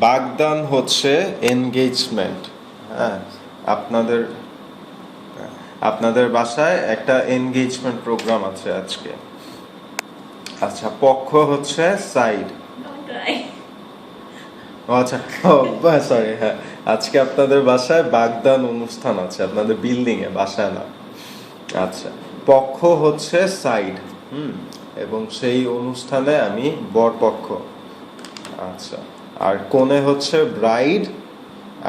বাগদান হচ্ছে এনগেজমেন্ট। হ্যাঁ, আপনাদের আপনাদের বাসায় একটা এনগেজমেন্ট প্রোগ্রাম আছে আজকে। আচ্ছা, পক্ষ হচ্ছে সাইড। আচ্ছা, সরি, হ্যাঁ, আজকে আপনাদের বাসায় বাগদান অনুষ্ঠান আছে, আপনাদের বিল্ডিং এ, বাসায় না। আচ্ছা, পক্ষ হচ্ছে সাইড, এবং সেই অনুষ্ঠানে আমি বরপক্ষ। আচ্ছা, আর কনে হচ্ছে ব্রাইড,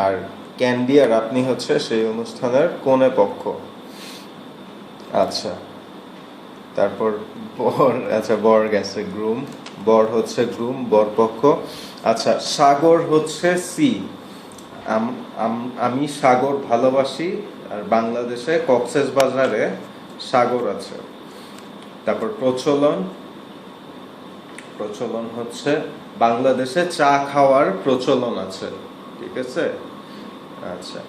আর ক্যান্ডি আর আপনি হচ্ছে সেই অনুষ্ঠানের কনে পক্ষ। আচ্ছা, তারপর বর গেছে গ্রুম, বর হচ্ছে গ্রুম, বরপক্ষ। আচ্ছা, সাগর হচ্ছে সি। আমি সাগর ভালোবাসি, আর বাংলাদেশে কক্সবাজারে সাগর আছে। তারপর প্রচলন, প্রচলন হচ্ছে বাংলাদেশে চা খাওয়ার প্রচলন আছে, ঠিক আছে। আচ্ছা,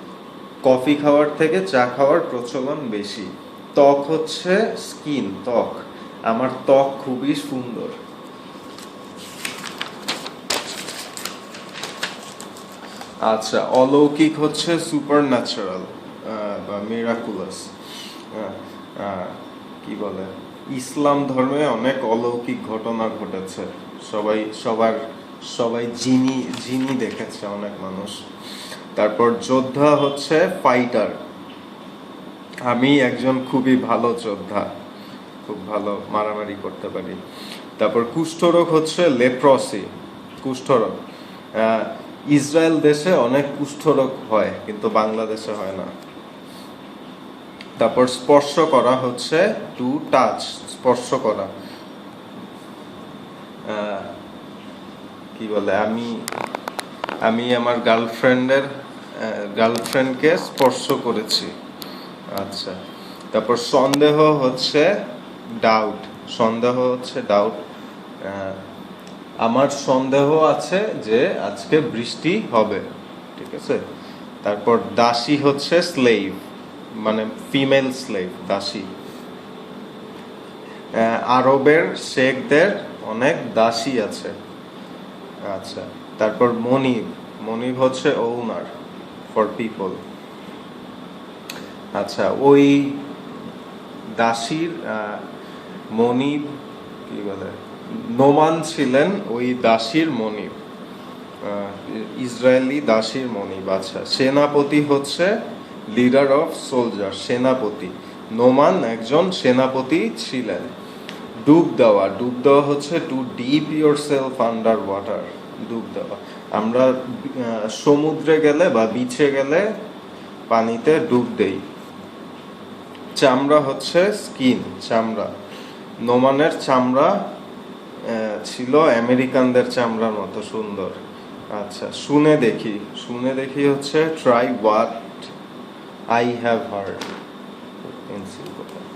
কফি খাওয়ার থেকে চা খাওয়ার প্রচলন বেশি। ত্বক হচ্ছে স্কিন, ত্বক। আমার ত্বক খুবই সুন্দর। আচ্ছা, অলৌকিক হচ্ছে সুপার ন্যাচারাল বা মিরাকুলাস। কি বলে, ইসলাম ধর্মে অনেক অলৌকিক ঘটনা ঘটেছে। সবাই জিনি দেখেছে অনেক মানুষ। তারপর যোদ্ধা হচ্ছে ফাইটার। আমি একজন খুবই ভালো যোদ্ধা, খুব ভালো মারামারি করতে পারি। তারপর কুষ্ঠরোগ হচ্ছে লেপ্রসি, কুষ্ঠরোগ। ইসরায়েল দেশে অনেক কুষ্ঠরোগ হয়, কিন্তু বাংলাদেশে হয় না। তারপর স্পর্শ করা হচ্ছে টু টাচ, স্পর্শ করা। কি বলে, আমি আমার গার্লফ্রেন্ডকে স্পর্শ করেছি। আচ্ছা, তারপর সন্দেহ হচ্ছে ডাউট, সন্দেহ হচ্ছে ডাউট। আমার সন্দেহ আছে যে আজকে বৃষ্টি হবে, ঠিক আছে। তারপর দাসী হচ্ছে স্লেভ, মানে ফিমেল স্লেভ, দাসী। আরবের শেখদের অনেক দাসী আছে। আচ্ছা, তারপর মনিব, মনিব হচ্ছে ওনার, ফর পিপল। আচ্ছা, ওই দাসীর মনিব, কি বলে, নোমান ছিলেন ওই দাসীর মনিব, ইসরায়েলি দাসীর মনিব। আচ্ছা, সেনাপতি হচ্ছে লিডার অফ সোলজার, সেনাপতি। নোমান একজন সেনাপতি ছিলেন। ডুব দেওয়া, ডুব দেওয়া হচ্ছে to dip your self under water, ডুব দেওয়া। আমরা সমুদ্রে গেলে বা বিচে গেলে পানিতে ডুব দেই। চামড়া হচ্ছে স্কিন, চামড়া। নোমানের চামড়া ছিল আমেরিকানদের চামড়ার মতো সুন্দর। আচ্ছা, শুনে দেখি হচ্ছে try what I have heard. Pencil কোথায়?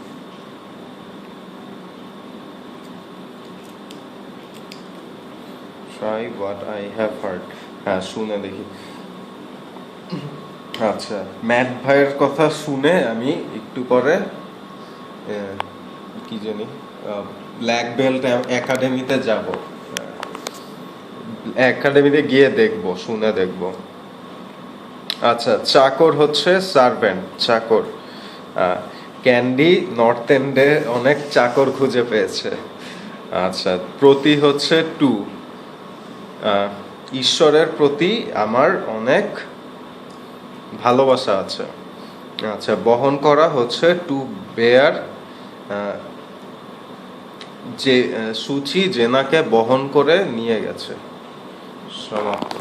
Try what I have heard, হ্যাঁ, শুনে দেখি। আচ্ছা, ম্যাট ভাইয়ের কথা শুনে আমি একটু পরে কি জানি ব্ল্যাক বেল্ট একাডেমিতে যাব, একাডেমিতে গিয়ে দেখব, শুনে দেখব। আচ্ছা, চাকর হচ্ছে সার্ভেন্ট, চাকর। ক্যান্ডি নর্থ এন্ডে অনেক চাকর খুঁজে পেয়েছে। আচ্ছা, প্রতি হচ্ছে টু, ঈশ্বরের প্রতি আমার অনেক ভালোবাসা আছে। আচ্ছা, বহন করা হচ্ছে টু বেয়ার, যে সুচি জেনাকে বহন করে নিয়ে গেছে। সমাপ্ত।